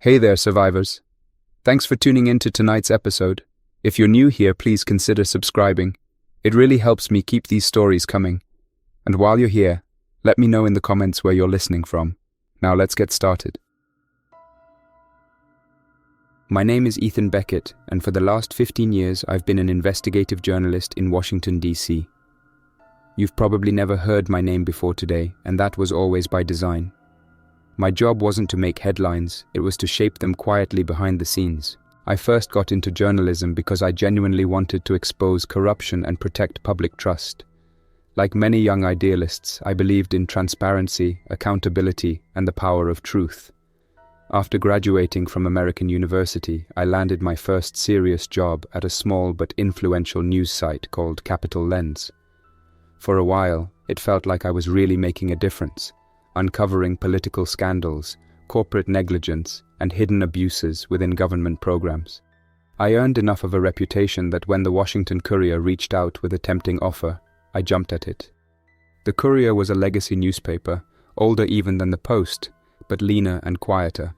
Hey there, survivors. Thanks for tuning in to tonight's episode. If you're new here, please consider subscribing. It really helps me keep these stories coming. And while you're here, let me know in the comments where you're listening from. Now let's get started. My name is Ethan Beckett, and for the last 15 years I've been an investigative journalist in Washington, D.C. You've probably never heard my name before today, and that was always by design. My job wasn't to make headlines, it was to shape them quietly behind the scenes. I first got into journalism because I genuinely wanted to expose corruption and protect public trust. Like many young idealists, I believed in transparency, accountability, and the power of truth. After graduating from American University, I landed my first serious job at a small but influential news site called Capitol Lens. For a while, it felt like I was really making a difference, uncovering political scandals, corporate negligence, and hidden abuses within government programs. I earned enough of a reputation that when the Washington Courier reached out with a tempting offer, I jumped at it. The Courier was a legacy newspaper, older even than the Post, but leaner and quieter.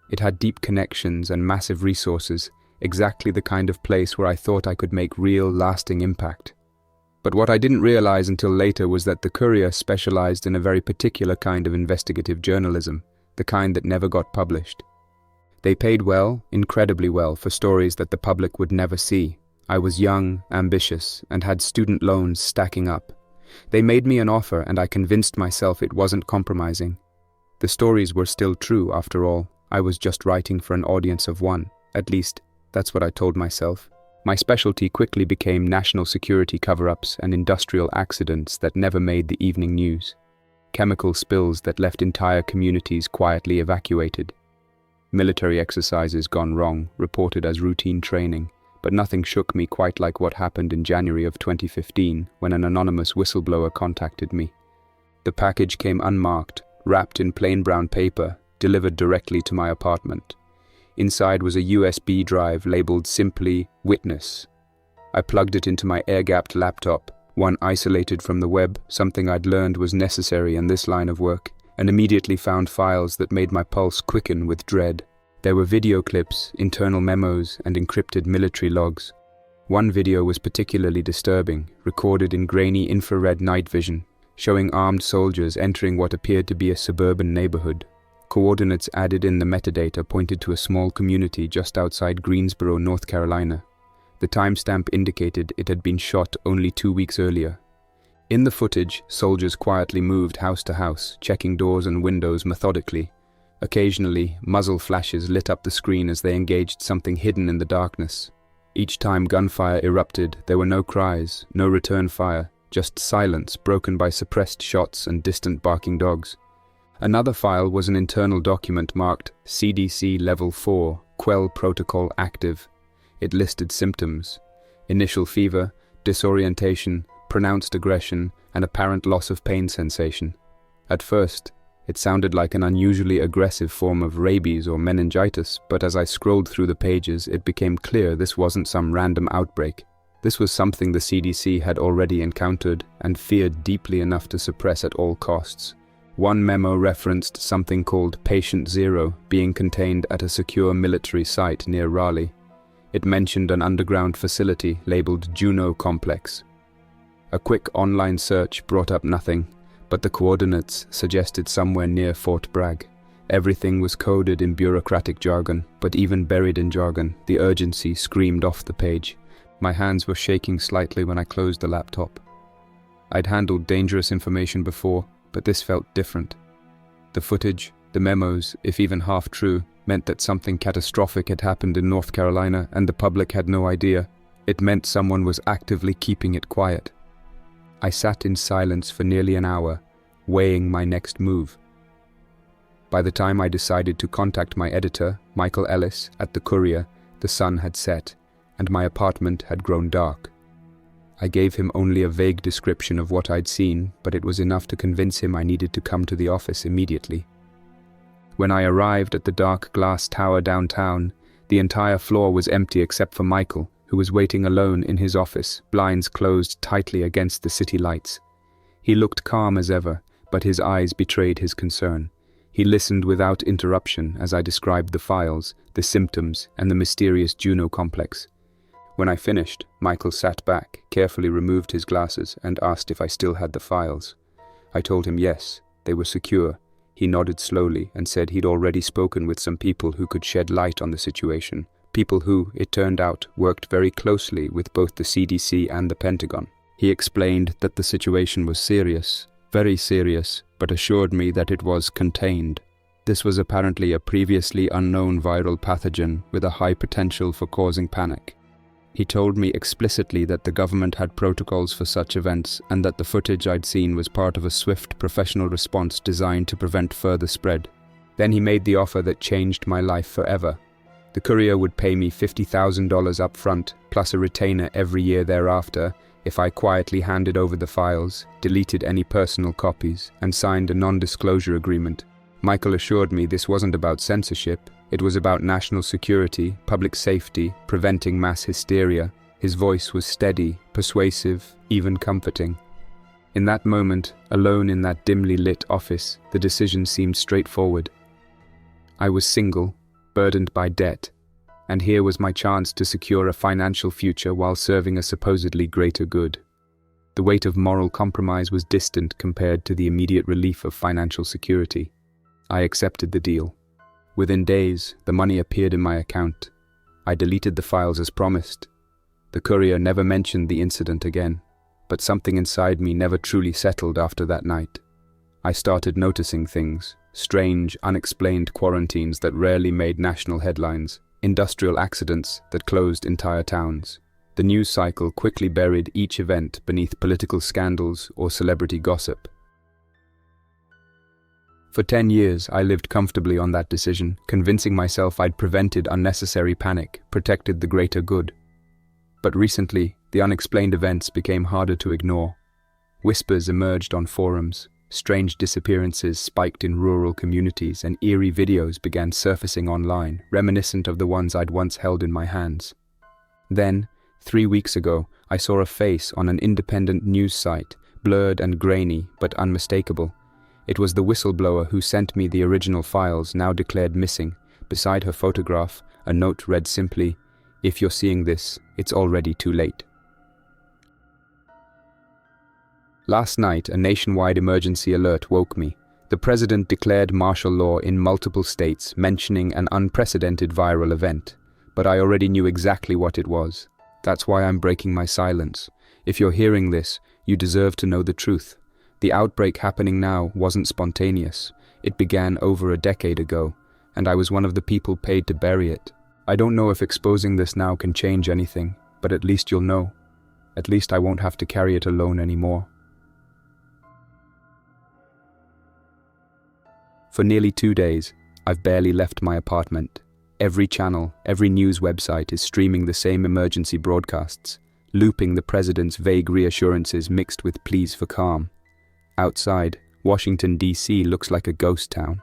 It had deep connections and massive resources, exactly the kind of place where I thought I could make real, lasting impact. But what I didn't realize until later was that the Courier specialized in a very particular kind of investigative journalism, the kind that never got published. They paid well, incredibly well, for stories that the public would never see. I was young, ambitious, and had student loans stacking up. They made me an offer, and I convinced myself it wasn't compromising. The stories were still true, after all. I was just writing for an audience of one. At least, that's what I told myself. My specialty quickly became national security cover-ups and industrial accidents that never made the evening news. Chemical spills that left entire communities quietly evacuated. Military exercises gone wrong, reported as routine training, but nothing shook me quite like what happened in January of 2015 when an anonymous whistleblower contacted me. The package came unmarked, wrapped in plain brown paper, delivered directly to my apartment. Inside was a USB drive labeled simply Witness. I plugged it into my air-gapped laptop, one isolated from the web, something I'd learned was necessary in this line of work, and immediately found files that made my pulse quicken with dread. There were video clips, internal memos, and encrypted military logs. One video was particularly disturbing, recorded in grainy infrared night vision, showing armed soldiers entering what appeared to be a suburban neighborhood. Coordinates added in the metadata pointed to a small community just outside Greensboro, North Carolina. The timestamp indicated it had been shot only 2 weeks earlier. In the footage, soldiers quietly moved house to house, checking doors and windows methodically. Occasionally, muzzle flashes lit up the screen as they engaged something hidden in the darkness. Each time gunfire erupted, there were no cries, no return fire, just silence broken by suppressed shots and distant barking dogs. Another file was an internal document marked CDC Level 4, Quell Protocol Active. It listed symptoms: initial fever, disorientation, pronounced aggression, and apparent loss of pain sensation. At first, it sounded like an unusually aggressive form of rabies or meningitis, but as I scrolled through the pages, it became clear this wasn't some random outbreak. This was something the CDC had already encountered and feared deeply enough to suppress at all costs. One memo referenced something called Patient Zero being contained at a secure military site near Raleigh. It mentioned an underground facility labeled Juno Complex. A quick online search brought up nothing, but the coordinates suggested somewhere near Fort Bragg. Everything was coded in bureaucratic jargon, but even buried in jargon, the urgency screamed off the page. My hands were shaking slightly when I closed the laptop. I'd handled dangerous information before, but this felt different. The footage, the memos, if even half true, meant that something catastrophic had happened in North Carolina and the public had no idea. It meant someone was actively keeping it quiet. I sat in silence for nearly an hour, weighing my next move. By the time I decided to contact my editor, Michael Ellis, at the Courier, the sun had set, and my apartment had grown dark. I gave him only a vague description of what I'd seen, but it was enough to convince him I needed to come to the office immediately. When I arrived at the dark glass tower downtown, the entire floor was empty except for Michael, who was waiting alone in his office, blinds closed tightly against the city lights. He looked calm as ever, but his eyes betrayed his concern. He listened without interruption as I described the files, the symptoms, and the mysterious Juno complex. When I finished, Michael sat back, carefully removed his glasses, and asked if I still had the files. I told him yes, they were secure. He nodded slowly and said he'd already spoken with some people who could shed light on the situation, people who, it turned out, worked very closely with both the CDC and the Pentagon. He explained that the situation was serious, very serious, but assured me that it was contained. This was apparently a previously unknown viral pathogen with a high potential for causing panic. He told me explicitly that the government had protocols for such events and that the footage I'd seen was part of a swift professional response designed to prevent further spread. Then he made the offer that changed my life forever. The courier would pay me $50,000 up front, plus a retainer every year thereafter, if I quietly handed over the files, deleted any personal copies, and signed a non-disclosure agreement. Michael assured me this wasn't about censorship. It was about national security, public safety, preventing mass hysteria. His voice was steady, persuasive, even comforting. In that moment, alone in that dimly lit office, the decision seemed straightforward. I was single, burdened by debt, and here was my chance to secure a financial future while serving a supposedly greater good. The weight of moral compromise was distant compared to the immediate relief of financial security. I accepted the deal. Within days, the money appeared in my account. I deleted the files as promised. The courier never mentioned the incident again, but something inside me never truly settled after that night. I started noticing things, strange, unexplained quarantines that rarely made national headlines, industrial accidents that closed entire towns. The news cycle quickly buried each event beneath political scandals or celebrity gossip. For 10 years, I lived comfortably on that decision, convincing myself I'd prevented unnecessary panic, protected the greater good. But recently, the unexplained events became harder to ignore. Whispers emerged on forums, strange disappearances spiked in rural communities, and eerie videos began surfacing online, reminiscent of the ones I'd once held in my hands. Then, 3 weeks ago, I saw a face on an independent news site, blurred and grainy, but unmistakable. It was the whistleblower who sent me the original files, now declared missing. Beside her photograph, a note read simply, "If you're seeing this, it's already too late." Last night, a nationwide emergency alert woke me. The president declared martial law in multiple states, mentioning an unprecedented viral event. But I already knew exactly what it was. That's why I'm breaking my silence. If you're hearing this, you deserve to know the truth. The outbreak happening now wasn't spontaneous. It began over a decade ago, and I was one of the people paid to bury it. I don't know if exposing this now can change anything, but at least you'll know. At least I won't have to carry it alone anymore. For nearly 2 days, I've barely left my apartment. Every channel, every news website is streaming the same emergency broadcasts, looping the president's vague reassurances mixed with pleas for calm. Outside, Washington, D.C. looks like a ghost town.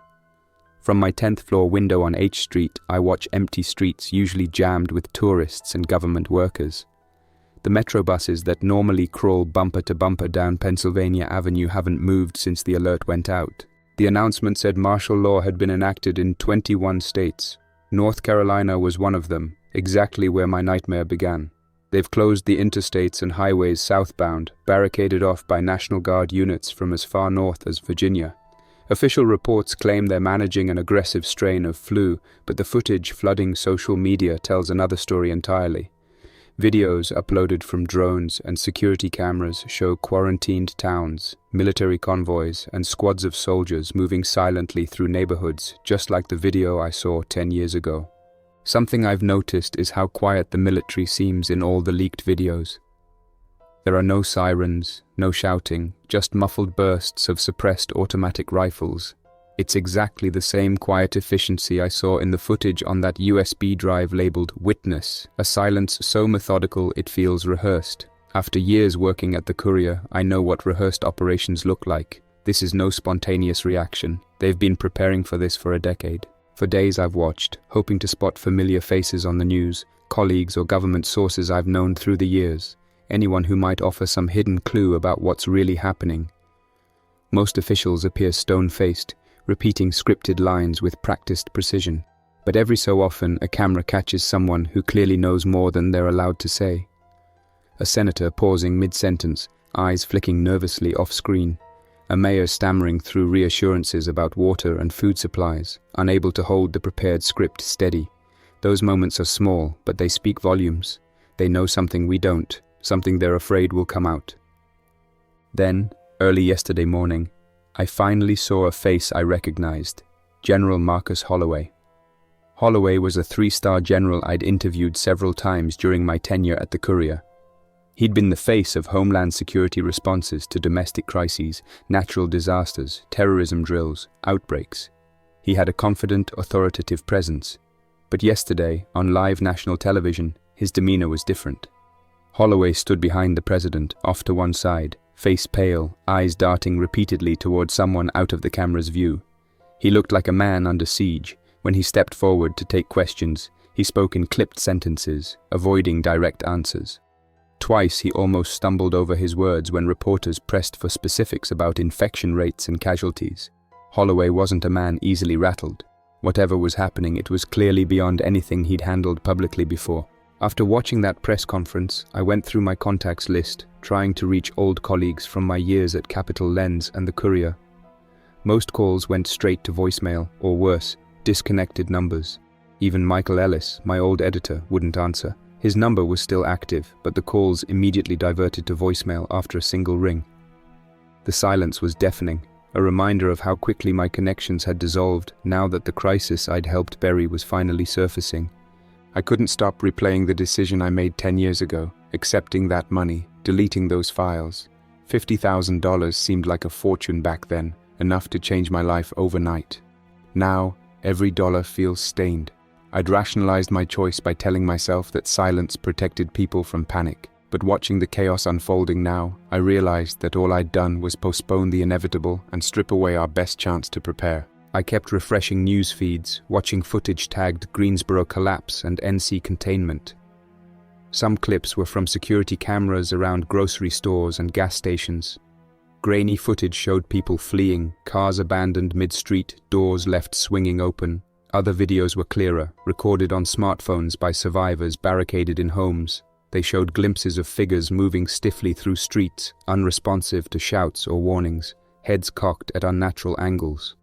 From my 10th floor window on H Street, I watch empty streets usually jammed with tourists and government workers. The metro buses that normally crawl bumper to bumper down Pennsylvania Avenue haven't moved since the alert went out. The announcement said martial law had been enacted in 21 states. North Carolina was one of them, exactly where my nightmare began. They've closed the interstates and highways southbound, barricaded off by National Guard units from as far north as Virginia. Official reports claim they're managing an aggressive strain of flu, but the footage flooding social media tells another story entirely. Videos uploaded from drones and security cameras show quarantined towns, military convoys, and squads of soldiers moving silently through neighborhoods, just like the video I saw 10 years ago. Something I've noticed is how quiet the military seems in all the leaked videos. There are no sirens, no shouting, just muffled bursts of suppressed automatic rifles. It's exactly the same quiet efficiency I saw in the footage on that USB drive labeled Witness, a silence so methodical it feels rehearsed. After years working at the Courier, I know what rehearsed operations look like. This is no spontaneous reaction. They've been preparing for this for a decade. For days I've watched, hoping to spot familiar faces on the news, colleagues or government sources I've known through the years, anyone who might offer some hidden clue about what's really happening. Most officials appear stone-faced, repeating scripted lines with practiced precision. But every so often, a camera catches someone who clearly knows more than they're allowed to say. A senator pausing mid-sentence, eyes flicking nervously off-screen. A mayor stammering through reassurances about water and food supplies, unable to hold the prepared script steady. Those moments are small, but they speak volumes. They know something we don't, something they're afraid will come out. Then, early yesterday morning, I finally saw a face I recognized, General Marcus Holloway. Holloway was a 3-star general I'd interviewed several times during my tenure at the Courier. He'd been the face of Homeland Security responses to domestic crises, natural disasters, terrorism drills, outbreaks. He had a confident, authoritative presence. But yesterday, on live national television, his demeanor was different. Holloway stood behind the president, off to one side, face pale, eyes darting repeatedly toward someone out of the camera's view. He looked like a man under siege. When he stepped forward to take questions, he spoke in clipped sentences, avoiding direct answers. Twice he almost stumbled over his words when reporters pressed for specifics about infection rates and casualties. Holloway wasn't a man easily rattled. Whatever was happening, it was clearly beyond anything he'd handled publicly before. After watching that press conference, I went through my contacts list, trying to reach old colleagues from my years at Capital Lens and the Courier. Most calls went straight to voicemail, or worse, disconnected numbers. Even Michael Ellis, my old editor, wouldn't answer. His number was still active, but the calls immediately diverted to voicemail after a single ring. The silence was deafening, a reminder of how quickly my connections had dissolved now that the crisis I'd helped bury was finally surfacing. I couldn't stop replaying the decision I made 10 years ago, accepting that money, deleting those files. $50,000 seemed like a fortune back then, enough to change my life overnight. Now, every dollar feels stained. I'd rationalized my choice by telling myself that silence protected people from panic. But watching the chaos unfolding now, I realized that all I'd done was postpone the inevitable and strip away our best chance to prepare. I kept refreshing news feeds, watching footage tagged Greensboro collapse and NC containment. Some clips were from security cameras around grocery stores and gas stations. Grainy footage showed people fleeing, cars abandoned mid-street, doors left swinging open. Other videos were clearer, recorded on smartphones by survivors barricaded in homes. They showed glimpses of figures moving stiffly through streets, unresponsive to shouts or warnings, heads cocked at unnatural angles.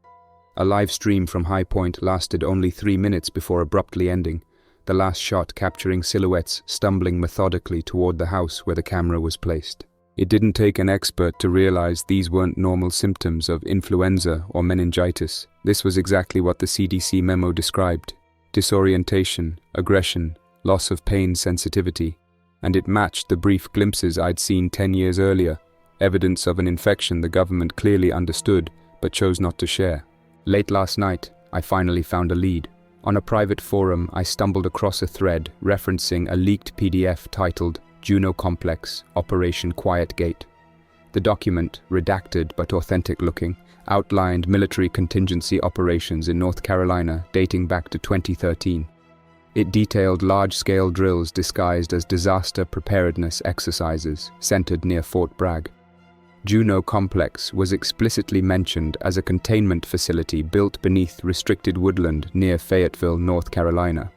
A live stream from High Point lasted only 3 minutes before abruptly ending, the last shot capturing silhouettes stumbling methodically toward the house where the camera was placed. It didn't take an expert to realize these weren't normal symptoms of influenza or meningitis. This was exactly what the CDC memo described: disorientation, aggression, loss of pain sensitivity. And it matched the brief glimpses I'd seen 10 years earlier, evidence of an infection the government clearly understood but chose not to share. Late last night, I finally found a lead. On a private forum, I stumbled across a thread referencing a leaked PDF titled Juno Complex, Operation Quiet Gate. The document, redacted but authentic-looking, outlined military contingency operations in North Carolina dating back to 2013. It detailed large-scale drills disguised as disaster preparedness exercises centered near Fort Bragg. Juno Complex was explicitly mentioned as a containment facility built beneath restricted woodland near Fayetteville, North Carolina.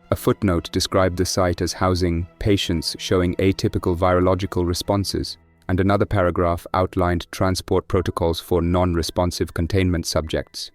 A footnote described the site as housing patients showing atypical virological responses, and another paragraph outlined transport protocols for non-responsive containment subjects.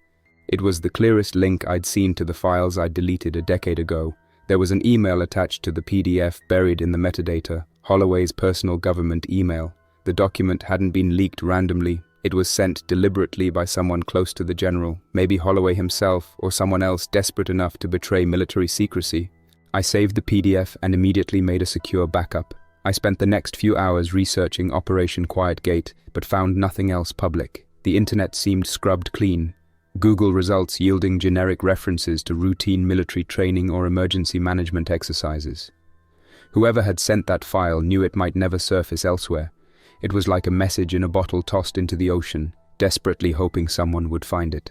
It was the clearest link I'd seen to the files I'd deleted a decade ago. There was an email attached to the PDF buried in the metadata, Holloway's personal government email. The document hadn't been leaked randomly. It was sent deliberately by someone close to the general, maybe Holloway himself or someone else desperate enough to betray military secrecy. I saved the PDF and immediately made a secure backup. I spent the next few hours researching Operation Quiet Gate, but found nothing else public. The internet seemed scrubbed clean. Google results yielding generic references to routine military training or emergency management exercises. Whoever had sent that file knew it might never surface elsewhere. It was like a message in a bottle tossed into the ocean, desperately hoping someone would find it.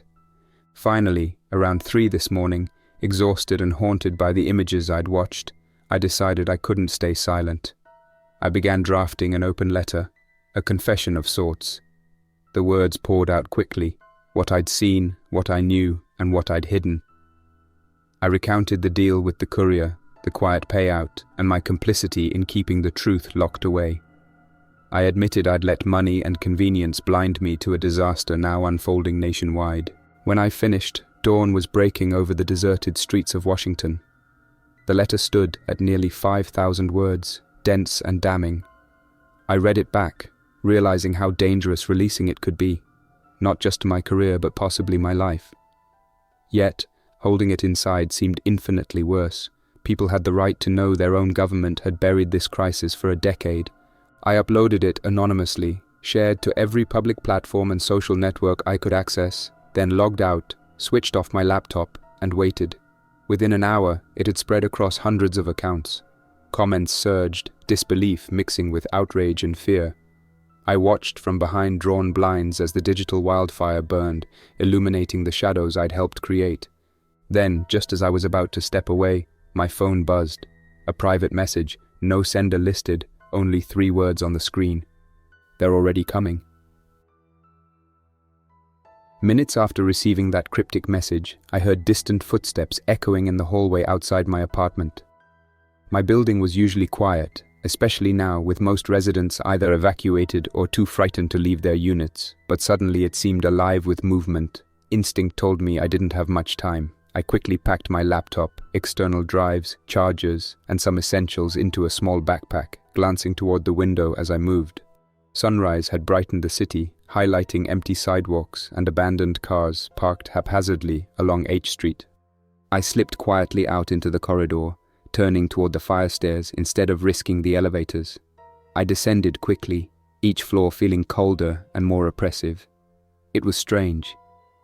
Finally, around 3 this morning, exhausted and haunted by the images I'd watched, I decided I couldn't stay silent. I began drafting an open letter, a confession of sorts. The words poured out quickly, what I'd seen, what I knew, and what I'd hidden. I recounted the deal with the courier, the quiet payout, and my complicity in keeping the truth locked away. I admitted I'd let money and convenience blind me to a disaster now unfolding nationwide. When I finished, dawn was breaking over the deserted streets of Washington. The letter stood at nearly 5,000 words, dense and damning. I read it back, realizing how dangerous releasing it could be, not just to my career but possibly my life. Yet, holding it inside seemed infinitely worse. People had the right to know their own government had buried this crisis for a decade. I uploaded it anonymously, shared to every public platform and social network I could access, then logged out, switched off my laptop, and waited. Within an hour, it had spread across hundreds of accounts. Comments surged, disbelief mixing with outrage and fear. I watched from behind drawn blinds as the digital wildfire burned, illuminating the shadows I'd helped create. Then, just as I was about to step away, my phone buzzed. A private message, no sender listed, only 3 words on the screen. They're already coming. Minutes after receiving that cryptic message, I heard distant footsteps echoing in the hallway outside my apartment. My building was usually quiet, especially now with most residents either evacuated or too frightened to leave their units, but suddenly it seemed alive with movement. Instinct told me I didn't have much time. I quickly packed my laptop, external drives, chargers, and some essentials into a small backpack, glancing toward the window as I moved. Sunrise had brightened the city, highlighting empty sidewalks and abandoned cars parked haphazardly along H Street. I slipped quietly out into the corridor, turning toward the fire stairs instead of risking the elevators. I descended quickly, each floor feeling colder and more oppressive. It was strange.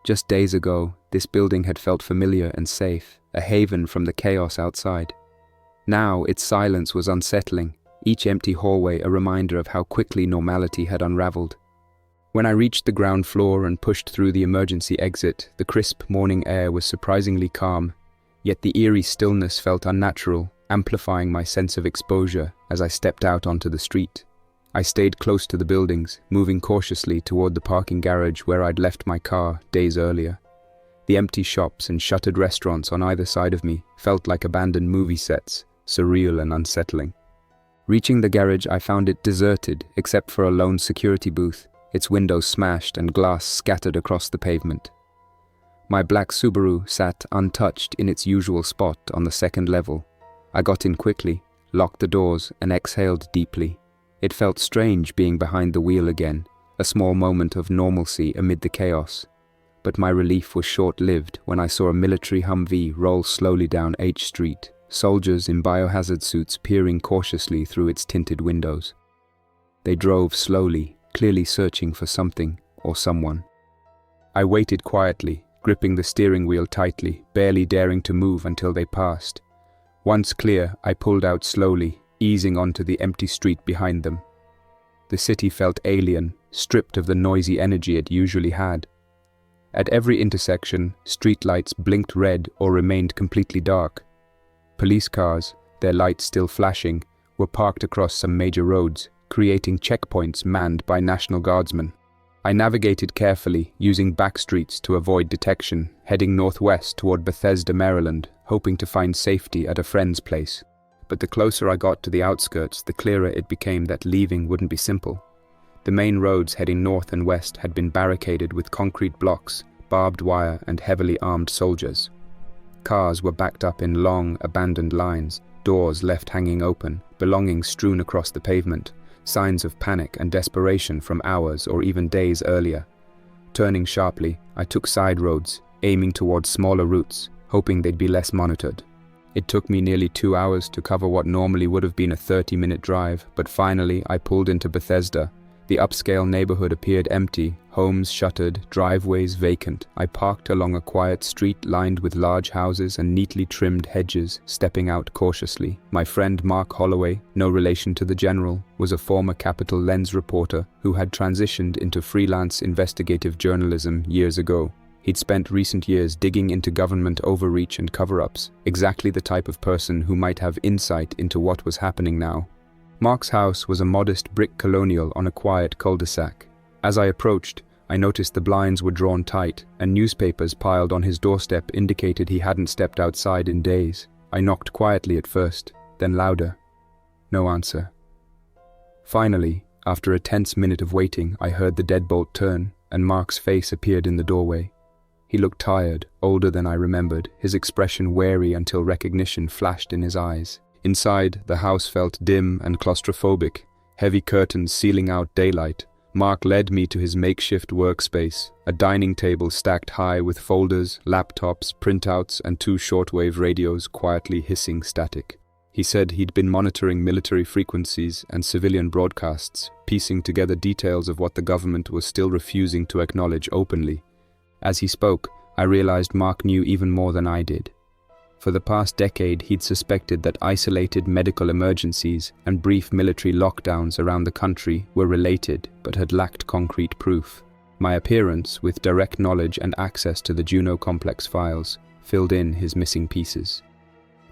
Just days ago, this building had felt familiar and safe, a haven from the chaos outside. Now, its silence was unsettling, each empty hallway a reminder of how quickly normality had unraveled. When I reached the ground floor and pushed through the emergency exit, the crisp morning air was surprisingly calm, yet the eerie stillness felt unnatural, amplifying my sense of exposure as I stepped out onto the street. I stayed close to the buildings, moving cautiously toward the parking garage where I'd left my car days earlier. The empty shops and shuttered restaurants on either side of me felt like abandoned movie sets, surreal and unsettling. Reaching the garage, I found it deserted except for a lone security booth, its windows smashed and glass scattered across the pavement. My black Subaru sat untouched in its usual spot on the second level. I got in quickly, locked the doors, and exhaled deeply. It felt strange being behind the wheel again, a small moment of normalcy amid the chaos. But my relief was short-lived when I saw a military Humvee roll slowly down H Street, soldiers in biohazard suits peering cautiously through its tinted windows. They drove slowly, clearly searching for something or someone. I waited quietly, gripping the steering wheel tightly, barely daring to move until they passed. Once clear, I pulled out slowly, easing onto the empty street behind them. The city felt alien, stripped of the noisy energy it usually had. At every intersection, streetlights blinked red or remained completely dark. Police cars, their lights still flashing, were parked across some major roads, creating checkpoints manned by National Guardsmen. I navigated carefully, using back streets to avoid detection, heading northwest toward Bethesda, Maryland, hoping to find safety at a friend's place. But the closer I got to the outskirts, the clearer it became that leaving wouldn't be simple. The main roads heading north and west had been barricaded with concrete blocks, barbed wire, and heavily armed soldiers. Cars were backed up in long, abandoned lines, doors left hanging open, belongings strewn across the pavement, signs of panic and desperation from hours or even days earlier. Turning sharply, I took side roads, aiming towards smaller routes, hoping they'd be less monitored. It took me nearly 2 hours to cover what normally would have been a 30-minute drive, but finally I pulled into Bethesda. The upscale neighborhood appeared empty, homes shuttered, driveways vacant. I parked along a quiet street lined with large houses and neatly trimmed hedges, stepping out cautiously. My friend Mark Holloway, no relation to the general, was a former Capitol Lens reporter who had transitioned into freelance investigative journalism years ago. He'd spent recent years digging into government overreach and cover-ups, exactly the type of person who might have insight into what was happening now. Mark's house was a modest brick colonial on a quiet cul-de-sac. As I approached, I noticed the blinds were drawn tight, and newspapers piled on his doorstep indicated he hadn't stepped outside in days. I knocked quietly at first, then louder. No answer. Finally, after a tense minute of waiting, I heard the deadbolt turn, and Mark's face appeared in the doorway. He looked tired, older than I remembered, his expression wary until recognition flashed in his eyes. Inside, the house felt dim and claustrophobic, heavy curtains sealing out daylight. Mark led me to his makeshift workspace, a dining table stacked high with folders, laptops, printouts, and 2 shortwave radios quietly hissing static. He said he'd been monitoring military frequencies and civilian broadcasts, piecing together details of what the government was still refusing to acknowledge openly. As he spoke, I realized Mark knew even more than I did. For the past decade, he'd suspected that isolated medical emergencies and brief military lockdowns around the country were related but had lacked concrete proof. My appearance, with direct knowledge and access to the Juno complex files, filled in his missing pieces.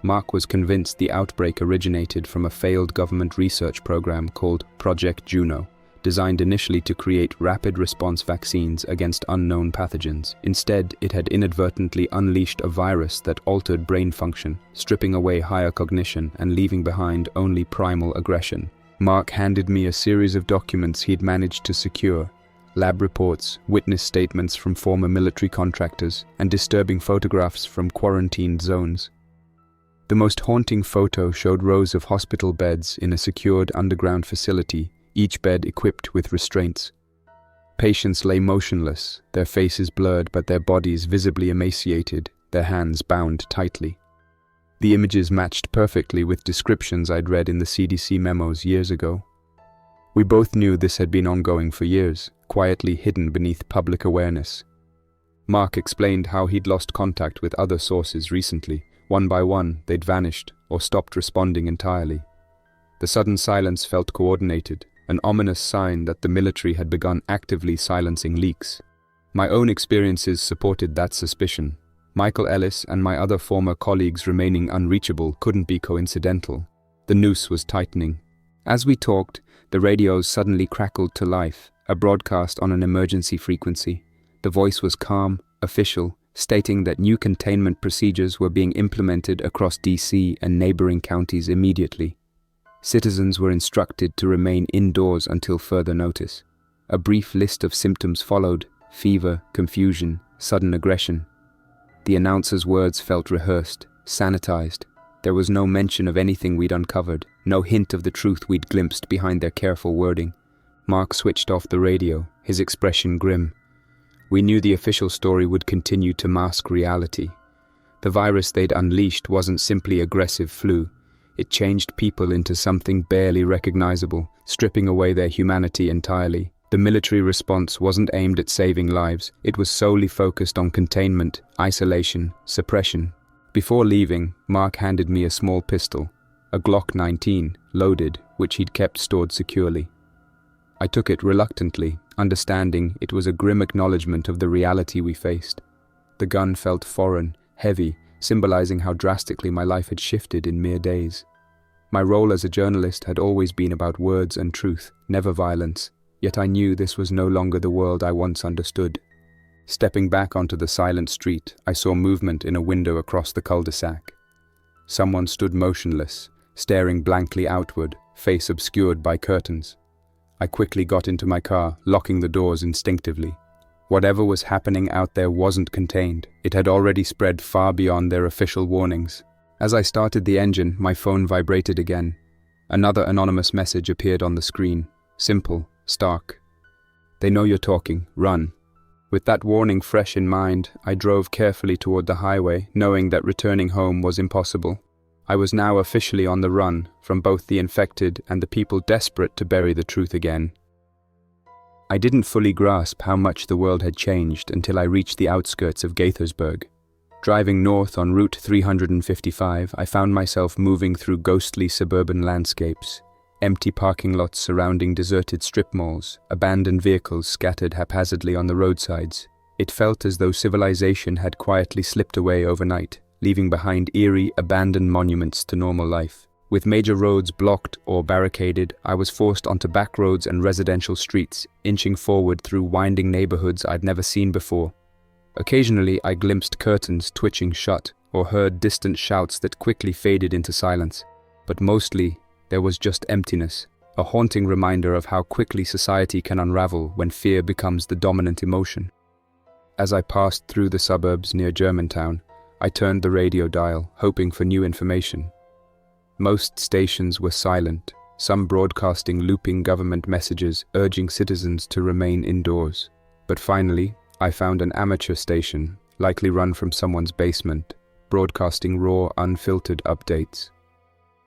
Mark was convinced the outbreak originated from a failed government research program called Project Juno, designed initially to create rapid response vaccines against unknown pathogens. Instead, it had inadvertently unleashed a virus that altered brain function, stripping away higher cognition and leaving behind only primal aggression. Mark handed me a series of documents he'd managed to secure: lab reports, witness statements from former military contractors, and disturbing photographs from quarantined zones. The most haunting photo showed rows of hospital beds in a secured underground facility, each bed equipped with restraints. Patients lay motionless, their faces blurred but their bodies visibly emaciated, their hands bound tightly. The images matched perfectly with descriptions I'd read in the CDC memos years ago. We both knew this had been ongoing for years, quietly hidden beneath public awareness. Mark explained how he'd lost contact with other sources recently. One by one, they'd vanished or stopped responding entirely. The sudden silence felt coordinated, an ominous sign that the military had begun actively silencing leaks. My own experiences supported that suspicion. Michael Ellis and my other former colleagues remaining unreachable couldn't be coincidental. The noose was tightening. As we talked, the radios suddenly crackled to life, a broadcast on an emergency frequency. The voice was calm, official, stating that new containment procedures were being implemented across DC and neighboring counties immediately. Citizens were instructed to remain indoors until further notice. A brief list of symptoms followed: fever, confusion, sudden aggression. The announcer's words felt rehearsed, sanitized. There was no mention of anything we'd uncovered, no hint of the truth we'd glimpsed behind their careful wording. Mark switched off the radio, his expression grim. We knew the official story would continue to mask reality. The virus they'd unleashed wasn't simply aggressive flu. It changed people into something barely recognizable, stripping away their humanity entirely. The military response wasn't aimed at saving lives. It was solely focused on containment, isolation, suppression. Before leaving, Mark handed me a small pistol, a Glock 19, loaded, which he'd kept stored securely. I took it reluctantly, understanding it was a grim acknowledgement of the reality we faced. The gun felt foreign, heavy, symbolizing how drastically my life had shifted in mere days. My role as a journalist had always been about words and truth, never violence, yet I knew this was no longer the world I once understood. Stepping back onto the silent street, I saw movement in a window across the cul-de-sac. Someone stood motionless, staring blankly outward, face obscured by curtains. I quickly got into my car, locking the doors instinctively. Whatever was happening out there wasn't contained. It had already spread far beyond their official warnings. As I started the engine, my phone vibrated again. Another anonymous message appeared on the screen. Simple, stark. "They know you're talking. Run." With that warning fresh in mind, I drove carefully toward the highway, knowing that returning home was impossible. I was now officially on the run, from both the infected and the people desperate to bury the truth again. I didn't fully grasp how much the world had changed until I reached the outskirts of Gaithersburg. Driving north on Route 355, I found myself moving through ghostly suburban landscapes. Empty parking lots surrounding deserted strip malls, abandoned vehicles scattered haphazardly on the roadsides. It felt as though civilization had quietly slipped away overnight, leaving behind eerie, abandoned monuments to normal life. With major roads blocked or barricaded, I was forced onto back roads and residential streets, inching forward through winding neighborhoods I'd never seen before. Occasionally, I glimpsed curtains twitching shut or heard distant shouts that quickly faded into silence. But mostly, there was just emptiness, a haunting reminder of how quickly society can unravel when fear becomes the dominant emotion. As I passed through the suburbs near Germantown, I turned the radio dial, hoping for new information. Most stations were silent, some broadcasting looping government messages urging citizens to remain indoors. But finally, I found an amateur station, likely run from someone's basement, broadcasting raw, unfiltered updates.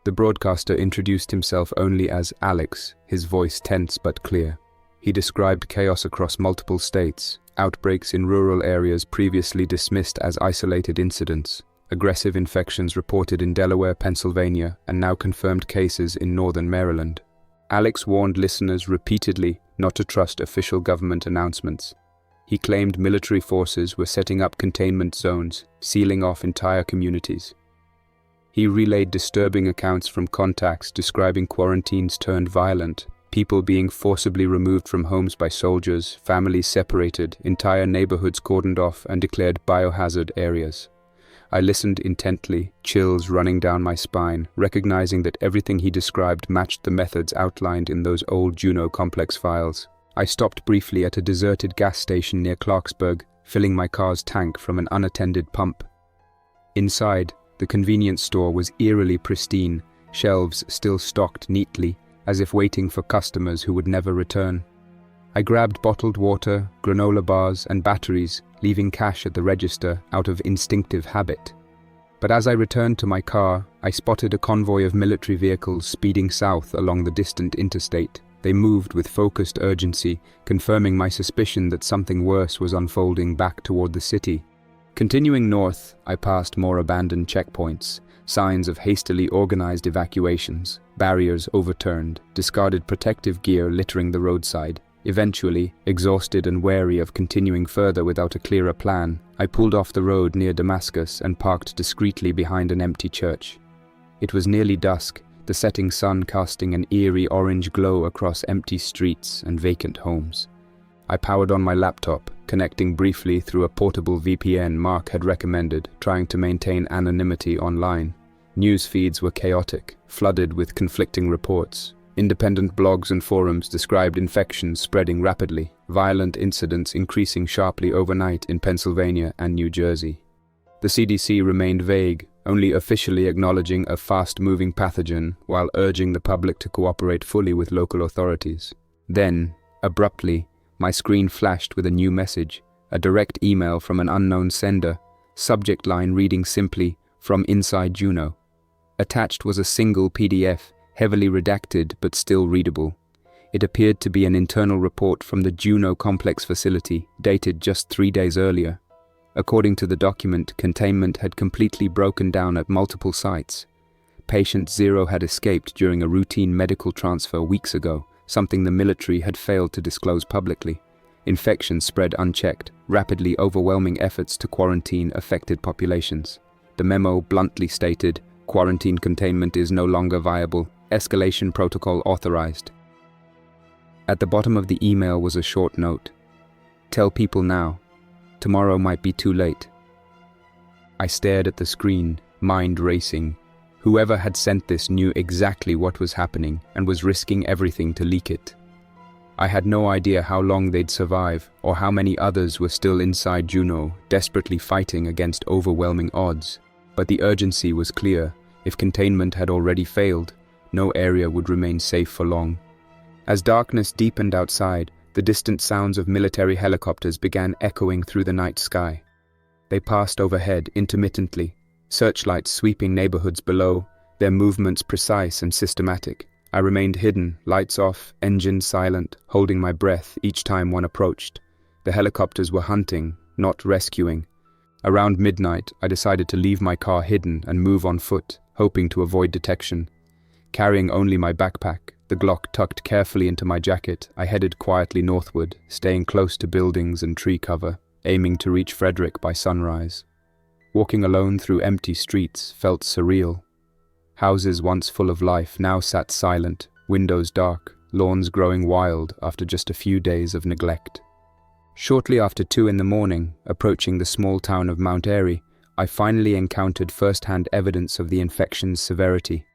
The broadcaster introduced himself only as Alex, his voice tense but clear. He described chaos across multiple states, outbreaks in rural areas previously dismissed as isolated incidents, aggressive infections reported in Delaware, Pennsylvania, and now confirmed cases in northern Maryland. Alex warned listeners repeatedly not to trust official government announcements. He claimed military forces were setting up containment zones, sealing off entire communities. He relayed disturbing accounts from contacts describing quarantines turned violent, people being forcibly removed from homes by soldiers, families separated, entire neighborhoods cordoned off and declared biohazard areas. I listened intently, chills running down my spine, recognizing that everything he described matched the methods outlined in those old Juno complex files. I stopped briefly at a deserted gas station near Clarksburg, filling my car's tank from an unattended pump. Inside, the convenience store was eerily pristine, shelves still stocked neatly, as if waiting for customers who would never return. I grabbed bottled water, granola bars, and batteries, leaving cash at the register out of instinctive habit. But as I returned to my car, I spotted a convoy of military vehicles speeding south along the distant interstate. They moved with focused urgency, confirming my suspicion that something worse was unfolding back toward the city. Continuing north, I passed more abandoned checkpoints, signs of hastily organized evacuations, barriers overturned, discarded protective gear littering the roadside. Eventually, exhausted and wary of continuing further without a clearer plan, I pulled off the road near Damascus and parked discreetly behind an empty church. It was nearly dusk, the setting sun casting an eerie orange glow across empty streets and vacant homes. I powered on my laptop, connecting briefly through a portable VPN Mark had recommended, trying to maintain anonymity online. News feeds were chaotic, flooded with conflicting reports. Independent blogs and forums described infections spreading rapidly, violent incidents increasing sharply overnight in Pennsylvania and New Jersey. The CDC remained vague, only officially acknowledging a fast-moving pathogen while urging the public to cooperate fully with local authorities. Then, abruptly, my screen flashed with a new message, a direct email from an unknown sender, subject line reading simply, "From Inside Juno." Attached was a single PDF, heavily redacted but still readable. It appeared to be an internal report from the Juno Complex facility, dated just 3 days earlier. According to the document, containment had completely broken down at multiple sites. Patient 0 had escaped during a routine medical transfer weeks ago, something the military had failed to disclose publicly. Infections spread unchecked, rapidly overwhelming efforts to quarantine affected populations. The memo bluntly stated, "Quarantine containment is no longer viable. Escalation protocol authorized." At the bottom of the email was a short note. "Tell people now. Tomorrow might be too late." I stared at the screen, mind racing. Whoever had sent this knew exactly what was happening and was risking everything to leak it. I had no idea how long they'd survive or how many others were still inside Juno, desperately fighting against overwhelming odds. But the urgency was clear. If containment had already failed, no area would remain safe for long. As darkness deepened outside, the distant sounds of military helicopters began echoing through the night sky. They passed overhead intermittently, searchlights sweeping neighborhoods below, their movements precise and systematic. I remained hidden, lights off, engines silent, holding my breath each time one approached. The helicopters were hunting, not rescuing. Around midnight, I decided to leave my car hidden and move on foot, hoping to avoid detection. Carrying only my backpack, the Glock tucked carefully into my jacket, I headed quietly northward, staying close to buildings and tree cover, aiming to reach Frederick by sunrise. Walking alone through empty streets felt surreal. Houses once full of life now sat silent, windows dark, lawns growing wild after just a few days of neglect. Shortly after 2 in the morning, approaching the small town of Mount Airy, I finally encountered first-hand evidence of the infection's severity.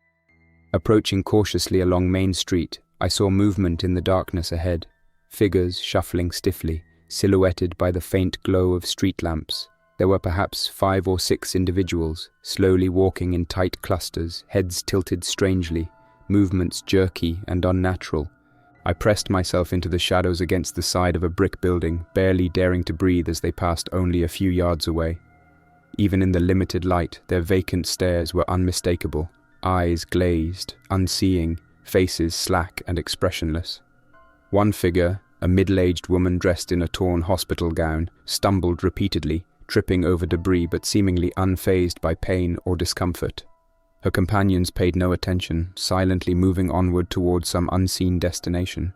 Approaching cautiously along Main Street, I saw movement in the darkness ahead, figures shuffling stiffly, silhouetted by the faint glow of street lamps. There were perhaps 5 or 6 individuals, slowly walking in tight clusters, heads tilted strangely, movements jerky and unnatural. I pressed myself into the shadows against the side of a brick building, barely daring to breathe as they passed only a few yards away. Even in the limited light, their vacant stares were unmistakable, eyes glazed, unseeing, faces slack and expressionless. One figure, a middle-aged woman dressed in a torn hospital gown, stumbled repeatedly, tripping over debris but seemingly unfazed by pain or discomfort. Her companions paid no attention, silently moving onward towards some unseen destination.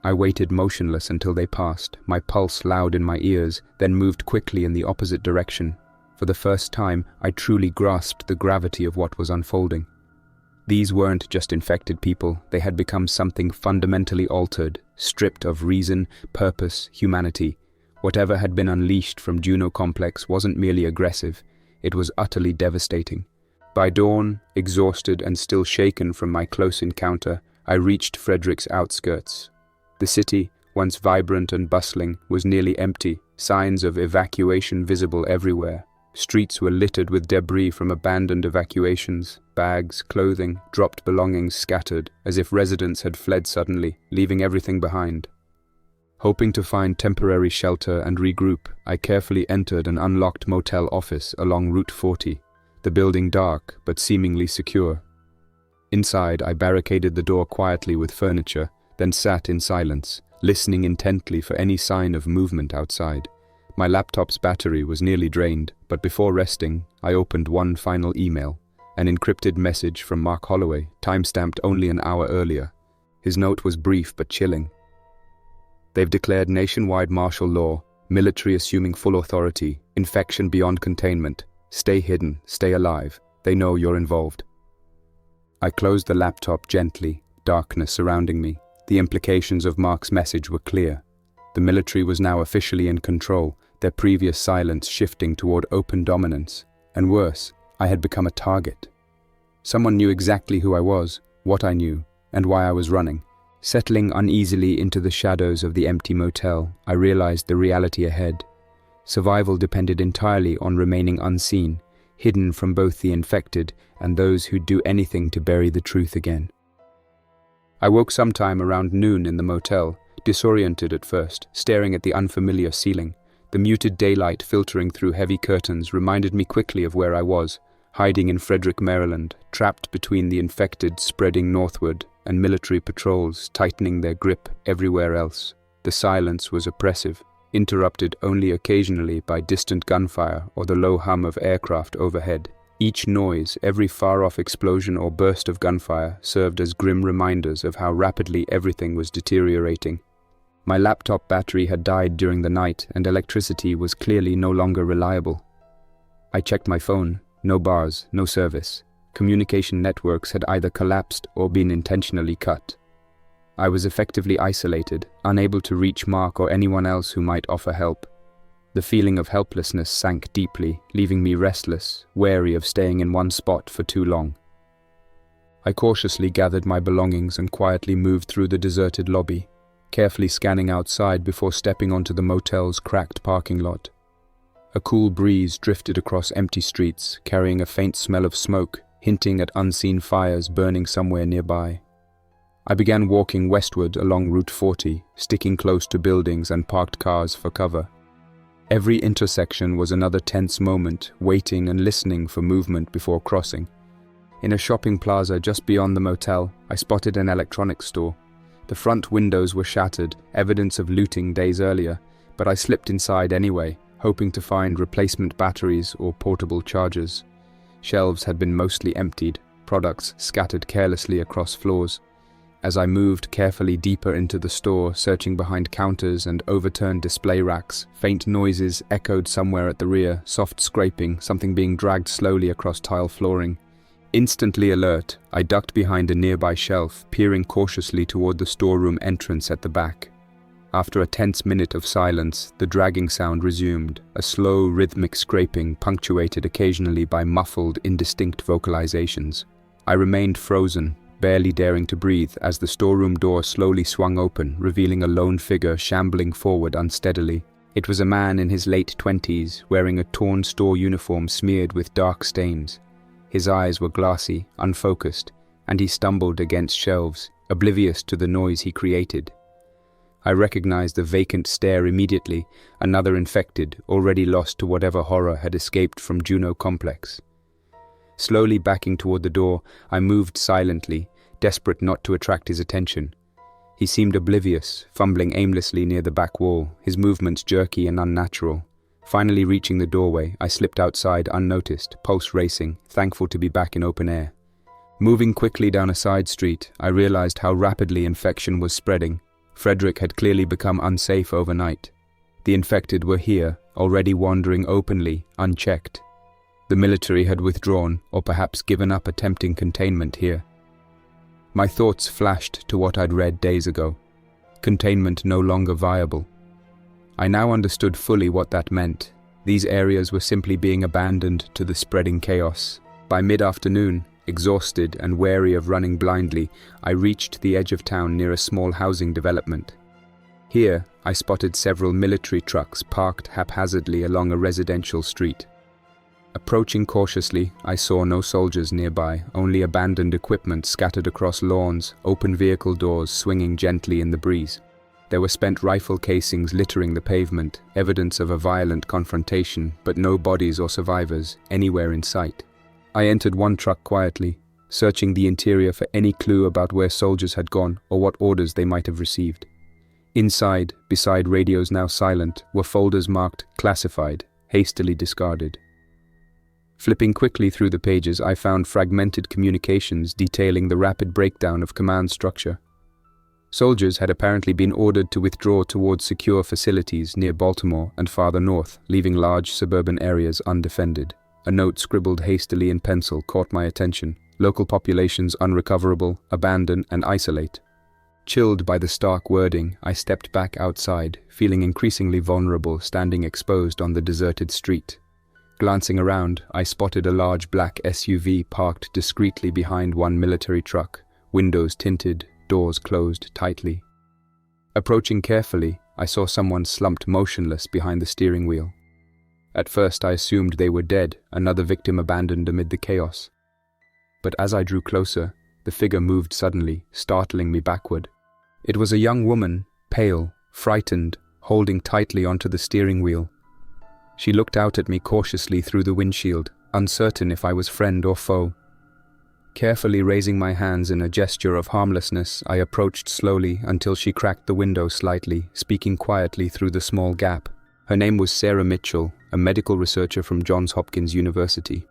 I waited motionless until they passed, my pulse loud in my ears, then moved quickly in the opposite direction. For the first time, I truly grasped the gravity of what was unfolding. These weren't just infected people, they had become something fundamentally altered, stripped of reason, purpose, humanity. Whatever had been unleashed from Juno Complex wasn't merely aggressive, it was utterly devastating. By dawn, exhausted and still shaken from my close encounter, I reached Frederick's outskirts. The city, once vibrant and bustling, was nearly empty, signs of evacuation visible everywhere. Streets were littered with debris from abandoned evacuations, bags, clothing, dropped belongings scattered, as if residents had fled suddenly, leaving everything behind. Hoping to find temporary shelter and regroup, I carefully entered an unlocked motel office along Route 40, the building dark but seemingly secure. Inside, I barricaded the door quietly with furniture, then sat in silence, listening intently for any sign of movement outside. My laptop's battery was nearly drained, but before resting, I opened one final email, an encrypted message from Mark Holloway, time-stamped only an hour earlier. His note was brief but chilling. They've declared nationwide martial law, military assuming full authority, infection beyond containment. Stay hidden, stay alive. They know you're involved. I closed the laptop gently, darkness surrounding me. The implications of Mark's message were clear. The military was now officially in control, their previous silence shifting toward open dominance. And worse, I had become a target. Someone knew exactly who I was, what I knew, and why I was running. Settling uneasily into the shadows of the empty motel, I realized the reality ahead. Survival depended entirely on remaining unseen, hidden from both the infected and those who'd do anything to bury the truth again. I woke sometime around noon in the motel, disoriented at first, staring at the unfamiliar ceiling. The muted daylight filtering through heavy curtains reminded me quickly of where I was, hiding in Frederick, Maryland, trapped between the infected spreading northward and military patrols tightening their grip everywhere else. The silence was oppressive, interrupted only occasionally by distant gunfire or the low hum of aircraft overhead. Each noise, every far-off explosion or burst of gunfire served as grim reminders of how rapidly everything was deteriorating. My laptop battery had died during the night and electricity was clearly no longer reliable. I checked my phone. No bars, no service. Communication networks had either collapsed or been intentionally cut. I was effectively isolated, unable to reach Mark or anyone else who might offer help. The feeling of helplessness sank deeply, leaving me restless, wary of staying in one spot for too long. I cautiously gathered my belongings and quietly moved through the deserted lobby, carefully scanning outside before stepping onto the motel's cracked parking lot. A cool breeze drifted across empty streets, carrying a faint smell of smoke, hinting at unseen fires burning somewhere nearby. I began walking westward along Route 40, sticking close to buildings and parked cars for cover. Every intersection was another tense moment, waiting and listening for movement before crossing. In a shopping plaza just beyond the motel, I spotted an electronics store. The front windows were shattered, evidence of looting days earlier, but I slipped inside anyway, hoping to find replacement batteries or portable chargers. Shelves had been mostly emptied, products scattered carelessly across floors. As I moved carefully deeper into the store, searching behind counters and overturned display racks, faint noises echoed somewhere at the rear, soft scraping, something being dragged slowly across tile flooring. Instantly alert, I ducked behind a nearby shelf, peering cautiously toward the storeroom entrance at the back. After a tense minute of silence, the dragging sound resumed, a slow, rhythmic scraping punctuated occasionally by muffled, indistinct vocalizations. I remained frozen, barely daring to breathe, as the storeroom door slowly swung open, revealing a lone figure shambling forward unsteadily. It was a man in his late 20s, wearing a torn store uniform smeared with dark stains. His eyes were glassy, unfocused, and he stumbled against shelves, oblivious to the noise he created. I recognized the vacant stare immediately, another infected, already lost to whatever horror had escaped from Juno Complex. Slowly backing toward the door, I moved silently, desperate not to attract his attention. He seemed oblivious, fumbling aimlessly near the back wall, his movements jerky and unnatural. Finally reaching the doorway, I slipped outside unnoticed, pulse racing, thankful to be back in open air. Moving quickly down a side street, I realized how rapidly infection was spreading. Frederick had clearly become unsafe overnight. The infected were here, already wandering openly, unchecked. The military had withdrawn, or perhaps given up attempting containment here. My thoughts flashed to what I'd read days ago. Containment no longer viable. I now understood fully what that meant. These areas were simply being abandoned to the spreading chaos. By mid-afternoon, exhausted and wary of running blindly, I reached the edge of town near a small housing development. Here, I spotted several military trucks parked haphazardly along a residential street. Approaching cautiously, I saw no soldiers nearby, only abandoned equipment scattered across lawns, open vehicle doors swinging gently in the breeze. There were spent rifle casings littering the pavement, evidence of a violent confrontation, but no bodies or survivors anywhere in sight. I entered one truck quietly, searching the interior for any clue about where soldiers had gone or what orders they might have received. Inside, beside radios now silent, were folders marked "Classified," hastily discarded. Flipping quickly through the pages, I found fragmented communications detailing the rapid breakdown of command structure. Soldiers had apparently been ordered to withdraw towards secure facilities near Baltimore and farther north, leaving large suburban areas undefended. A note scribbled hastily in pencil caught my attention. Local populations unrecoverable, abandon and isolate. Chilled by the stark wording, I stepped back outside, feeling increasingly vulnerable standing exposed on the deserted street. Glancing around, I spotted a large black SUV parked discreetly behind one military truck, windows tinted, doors closed tightly. Approaching carefully, I saw someone slumped motionless behind the steering wheel. At first I assumed they were dead, another victim abandoned amid the chaos. But as I drew closer, the figure moved suddenly, startling me backward. It was a young woman, pale, frightened, holding tightly onto the steering wheel. She looked out at me cautiously through the windshield, uncertain if I was friend or foe. Carefully raising my hands in a gesture of harmlessness, I approached slowly until she cracked the window slightly, speaking quietly through the small gap. Her name was Sarah Mitchell, a medical researcher from Johns Hopkins University.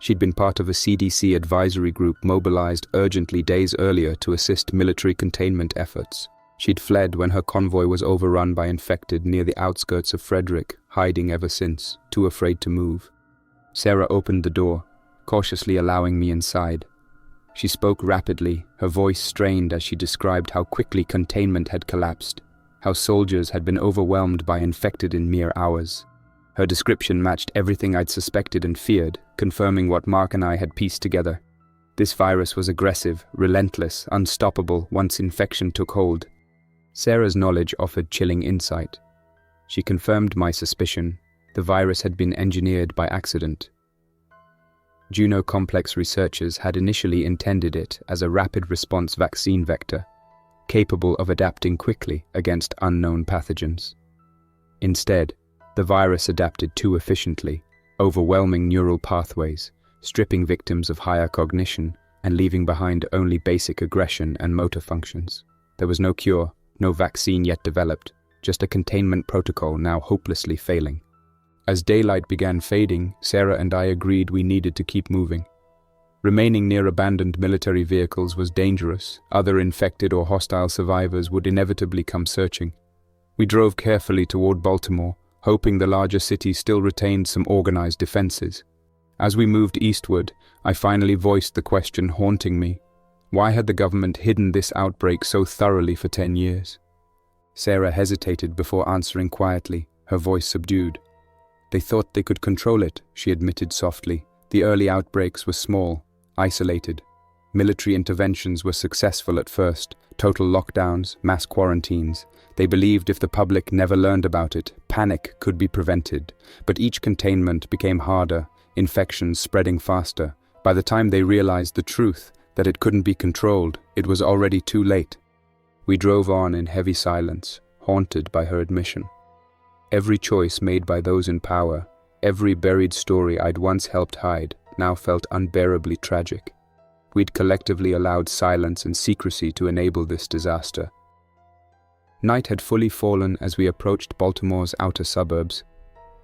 She'd been part of a CDC advisory group mobilized urgently days earlier to assist military containment efforts. She'd fled when her convoy was overrun by infected near the outskirts of Frederick, hiding ever since, too afraid to move. Sarah opened the door, cautiously allowing me inside. She spoke rapidly, her voice strained as she described how quickly containment had collapsed, how soldiers had been overwhelmed by infected in mere hours. Her description matched everything I'd suspected and feared, confirming what Mark and I had pieced together. This virus was aggressive, relentless, unstoppable once infection took hold. Sarah's knowledge offered chilling insight. She confirmed my suspicion. The virus had been engineered by accident. Juno Complex researchers had initially intended it as a rapid response vaccine vector, capable of adapting quickly against unknown pathogens. Instead, the virus adapted too efficiently, overwhelming neural pathways, stripping victims of higher cognition, and leaving behind only basic aggression and motor functions. There was no cure, no vaccine yet developed, just a containment protocol now hopelessly failing. As daylight began fading, Sarah and I agreed we needed to keep moving. Remaining near abandoned military vehicles was dangerous. Other infected or hostile survivors would inevitably come searching. We drove carefully toward Baltimore, hoping the larger city still retained some organized defenses. As we moved eastward, I finally voiced the question haunting me. Why had the government hidden this outbreak so thoroughly for 10 years? Sarah hesitated before answering quietly, her voice subdued. They thought they could control it, she admitted softly. The early outbreaks were small, isolated. Military interventions were successful at first, total lockdowns, mass quarantines. They believed if the public never learned about it, panic could be prevented. But each containment became harder, infections spreading faster. By the time they realized the truth, that it couldn't be controlled, it was already too late. We drove on in heavy silence, haunted by her admission. Every choice made by those in power, every buried story I'd once helped hide, now felt unbearably tragic. We'd collectively allowed silence and secrecy to enable this disaster. Night had fully fallen as we approached Baltimore's outer suburbs.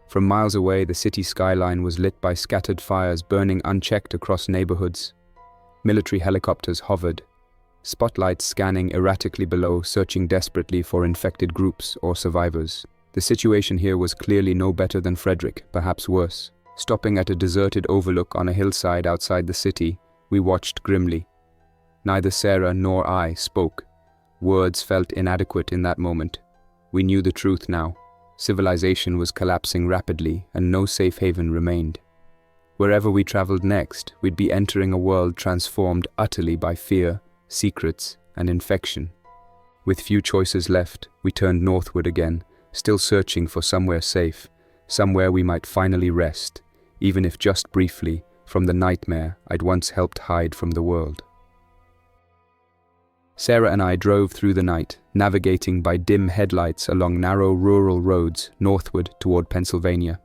From miles away, the city skyline was lit by scattered fires burning unchecked across neighborhoods. Military helicopters hovered, spotlights scanning erratically below, searching desperately for infected groups or survivors. The situation here was clearly no better than Frederick, perhaps worse. Stopping at a deserted overlook on a hillside outside the city, we watched grimly. Neither Sarah nor I spoke. Words felt inadequate in that moment. We knew the truth now. Civilization was collapsing rapidly, and no safe haven remained. Wherever we traveled next, we'd be entering a world transformed utterly by fear, secrets, and infection. With few choices left, we turned northward again, still searching for somewhere safe, somewhere we might finally rest, even if just briefly, from the nightmare I'd once helped hide from the world. Sarah and I drove through the night, navigating by dim headlights along narrow rural roads northward toward Pennsylvania.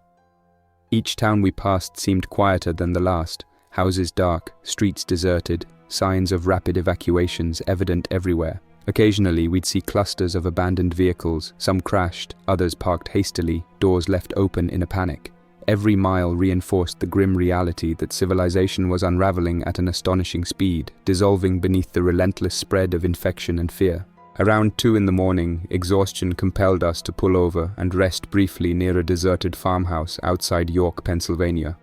Each town we passed seemed quieter than the last, houses dark, streets deserted, signs of rapid evacuations evident everywhere. Occasionally we'd see clusters of abandoned vehicles, some crashed, others parked hastily, doors left open in a panic. Every mile reinforced the grim reality that civilization was unraveling at an astonishing speed, dissolving beneath the relentless spread of infection and fear. Around 2 a.m, exhaustion compelled us to pull over and rest briefly near a deserted farmhouse outside York, Pennsylvania.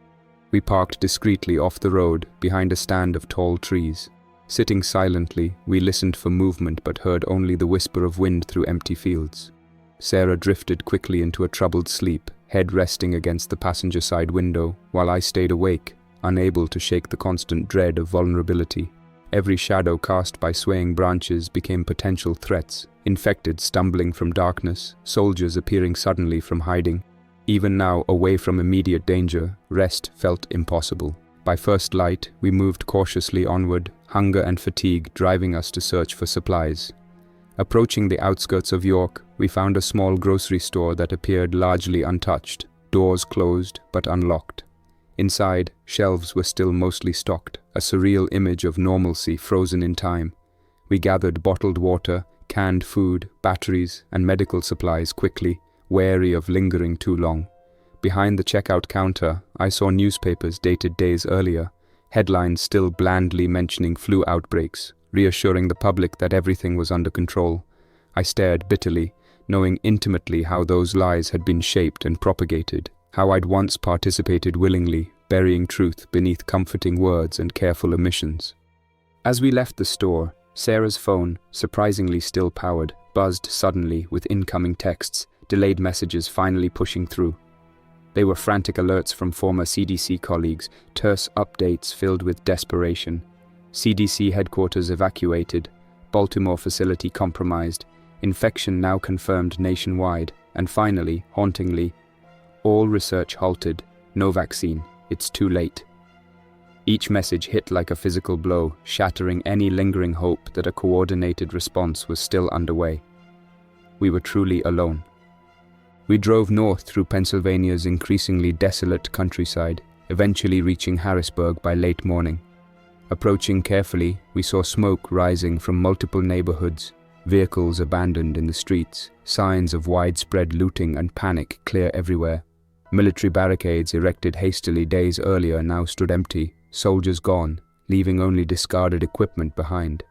We parked discreetly off the road, behind a stand of tall trees. Sitting silently, we listened for movement but heard only the whisper of wind through empty fields. Sarah drifted quickly into a troubled sleep, head resting against the passenger side window, while I stayed awake, unable to shake the constant dread of vulnerability. Every shadow cast by swaying branches became potential threats, infected stumbling from darkness, soldiers appearing suddenly from hiding. Even now, away from immediate danger, rest felt impossible. By first light, we moved cautiously onward, hunger and fatigue driving us to search for supplies. Approaching the outskirts of York, we found a small grocery store that appeared largely untouched, doors closed but unlocked. Inside, shelves were still mostly stocked, a surreal image of normalcy frozen in time. We gathered bottled water, canned food, batteries, and medical supplies quickly, wary of lingering too long. Behind the checkout counter, I saw newspapers dated days earlier, headlines still blandly mentioning flu outbreaks, reassuring the public that everything was under control. I stared bitterly, knowing intimately how those lies had been shaped and propagated, how I'd once participated willingly, burying truth beneath comforting words and careful omissions. As we left the store, Sarah's phone, surprisingly still powered, buzzed suddenly with incoming texts, delayed messages finally pushing through. They were frantic alerts from former CDC colleagues, terse updates filled with desperation. CDC headquarters evacuated, Baltimore facility compromised, infection now confirmed nationwide, and finally, hauntingly, all research halted, no vaccine, it's too late. Each message hit like a physical blow, shattering any lingering hope that a coordinated response was still underway. We were truly alone. We drove north through Pennsylvania's increasingly desolate countryside, eventually reaching Harrisburg by late morning. Approaching carefully, we saw smoke rising from multiple neighborhoods, vehicles abandoned in the streets, signs of widespread looting and panic clear everywhere. Military barricades erected hastily days earlier now stood empty, soldiers gone, leaving only discarded equipment behind.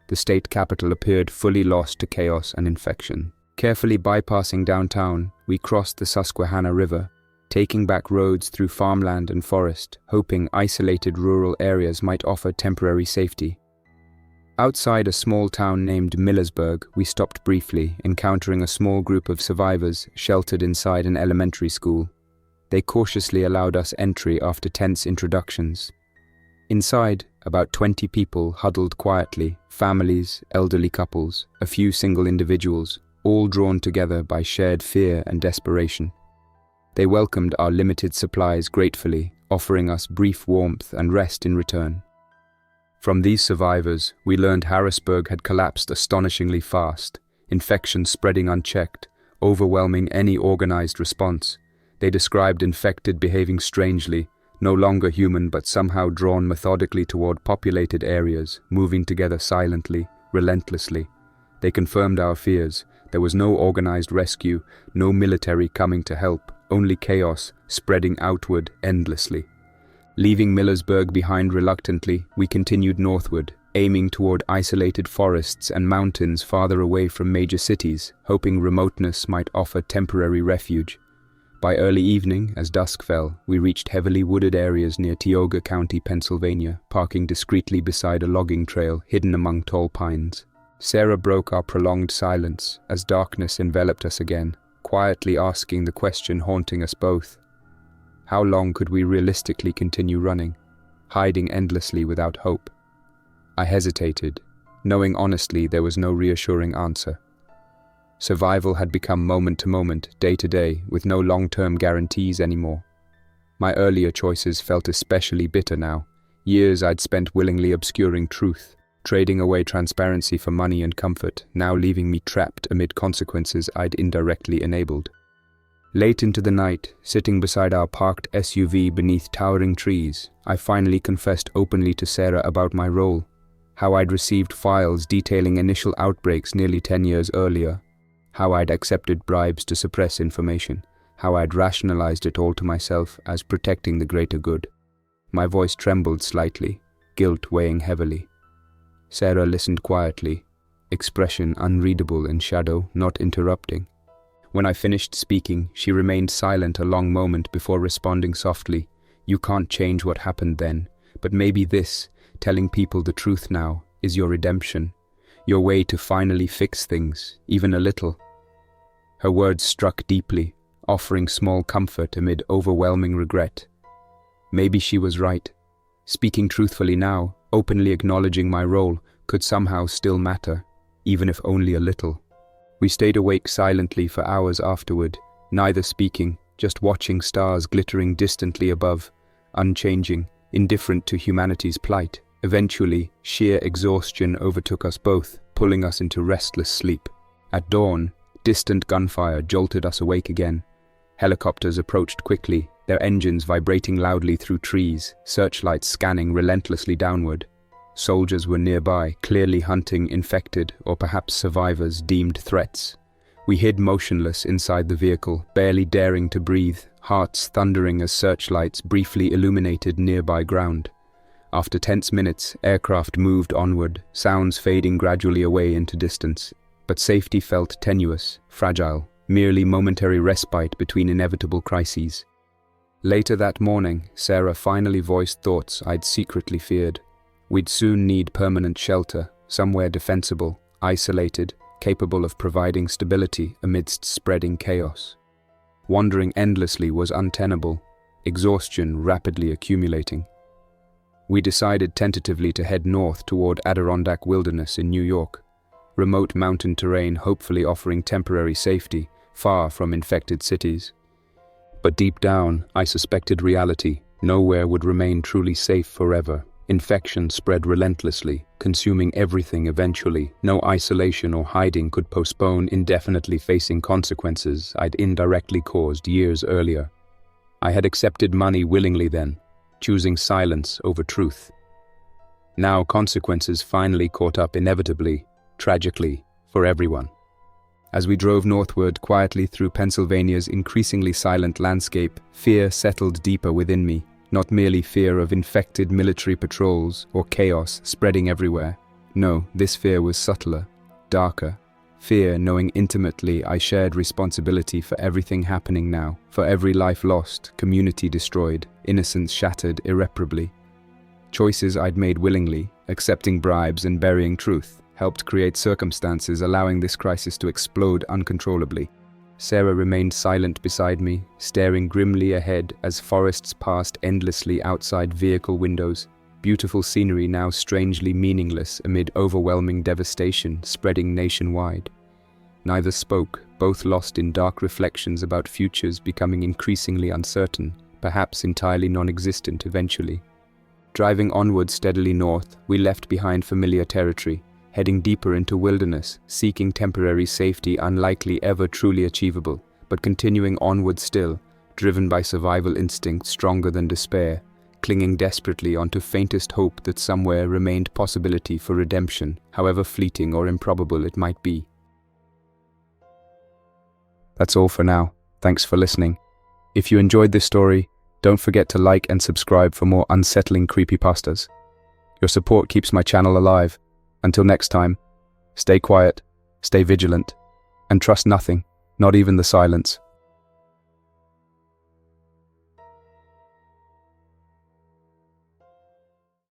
The state capital appeared fully lost to chaos and infection. Carefully bypassing downtown, we crossed the Susquehanna River, taking back roads through farmland and forest, hoping isolated rural areas might offer temporary safety. Outside a small town named Millersburg, we stopped briefly, encountering a small group of survivors sheltered inside an elementary school. They cautiously allowed us entry after tense introductions. Inside, about 20 people huddled quietly, families, elderly couples, a few single individuals, all drawn together by shared fear and desperation. They welcomed our limited supplies gratefully, offering us brief warmth and rest in return. From these survivors, we learned Harrisburg had collapsed astonishingly fast, infections spreading unchecked, overwhelming any organized response. They described infected behaving strangely, no longer human but somehow drawn methodically toward populated areas, moving together silently, relentlessly. They confirmed our fears. There was no organized rescue, no military coming to help, only chaos spreading outward endlessly. Leaving Millersburg behind reluctantly, we continued northward, aiming toward isolated forests and mountains farther away from major cities, hoping remoteness might offer temporary refuge. By early evening, as dusk fell, we reached heavily wooded areas near Tioga County, Pennsylvania, parking discreetly beside a logging trail hidden among tall pines. Sarah broke our prolonged silence as darkness enveloped us again, quietly asking the question haunting us both. How long could we realistically continue running, hiding endlessly without hope? I hesitated, knowing honestly there was no reassuring answer. Survival had become moment to moment, day to day, with no long-term guarantees anymore. My earlier choices felt especially bitter now. Years I'd spent willingly obscuring truth, trading away transparency for money and comfort, now leaving me trapped amid consequences I'd indirectly enabled. Late into the night, sitting beside our parked SUV beneath towering trees, I finally confessed openly to Sarah about my role, how I'd received files detailing initial outbreaks nearly 10 years earlier, how I'd accepted bribes to suppress information, how I'd rationalized it all to myself as protecting the greater good. My voice trembled slightly, guilt weighing heavily. Sarah listened quietly, expression unreadable in shadow, not interrupting. When I finished speaking, she remained silent a long moment before responding softly. You can't change what happened then, but maybe this, telling people the truth now, is your redemption, your way to finally fix things, even a little. Her words struck deeply, offering small comfort amid overwhelming regret. Maybe she was right. Speaking truthfully now, openly acknowledging my role, could somehow still matter, even if only a little. We stayed awake silently for hours afterward, neither speaking, just watching stars glittering distantly above, unchanging, indifferent to humanity's plight. Eventually, sheer exhaustion overtook us both, pulling us into restless sleep. At dawn, distant gunfire jolted us awake again. Helicopters approached quickly, their engines vibrating loudly through trees, searchlights scanning relentlessly downward. Soldiers were nearby, clearly hunting infected or perhaps survivors deemed threats. We hid motionless inside the vehicle, barely daring to breathe, hearts thundering as searchlights briefly illuminated nearby ground. After tense minutes, aircraft moved onward, sounds fading gradually away into distance. But safety felt tenuous, fragile, merely momentary respite between inevitable crises. Later that morning, Sarah finally voiced thoughts I'd secretly feared. We'd soon need permanent shelter, somewhere defensible, isolated, capable of providing stability amidst spreading chaos. Wandering endlessly was untenable, exhaustion rapidly accumulating. We decided tentatively to head north toward Adirondack Wilderness in New York, remote mountain terrain hopefully offering temporary safety, far from infected cities. But deep down, I suspected reality. Nowhere would remain truly safe forever. Infection spread relentlessly, consuming everything eventually. No isolation or hiding could postpone indefinitely facing consequences I'd indirectly caused years earlier. I had accepted money willingly then, choosing silence over truth. Now consequences finally caught up inevitably, tragically, for everyone. As we drove northward quietly through Pennsylvania's increasingly silent landscape, fear settled deeper within me, not merely fear of infected military patrols or chaos spreading everywhere. No, this fear was subtler, darker, Fear, knowing intimately I shared responsibility for everything happening now, for every life lost, community destroyed, innocence shattered irreparably. Choices I'd made willingly, accepting bribes and burying truth, helped create circumstances allowing this crisis to explode uncontrollably. Sarah remained silent beside me, staring grimly ahead as forests passed endlessly outside vehicle windows. Beautiful scenery now strangely meaningless amid overwhelming devastation spreading nationwide. Neither spoke, both lost in dark reflections about futures becoming increasingly uncertain, perhaps entirely non-existent eventually. Driving onward steadily north, we left behind familiar territory, heading deeper into wilderness, seeking temporary safety unlikely ever truly achievable, but continuing onward still, driven by survival instinct stronger than despair, clinging desperately onto faintest hope that somewhere remained possibility for redemption, however fleeting or improbable it might be. That's all for now. Thanks for listening. If you enjoyed this story, don't forget to like and subscribe for more unsettling creepypastas. Your support keeps my channel alive. Until next time, stay quiet, stay vigilant, and trust nothing, not even the silence.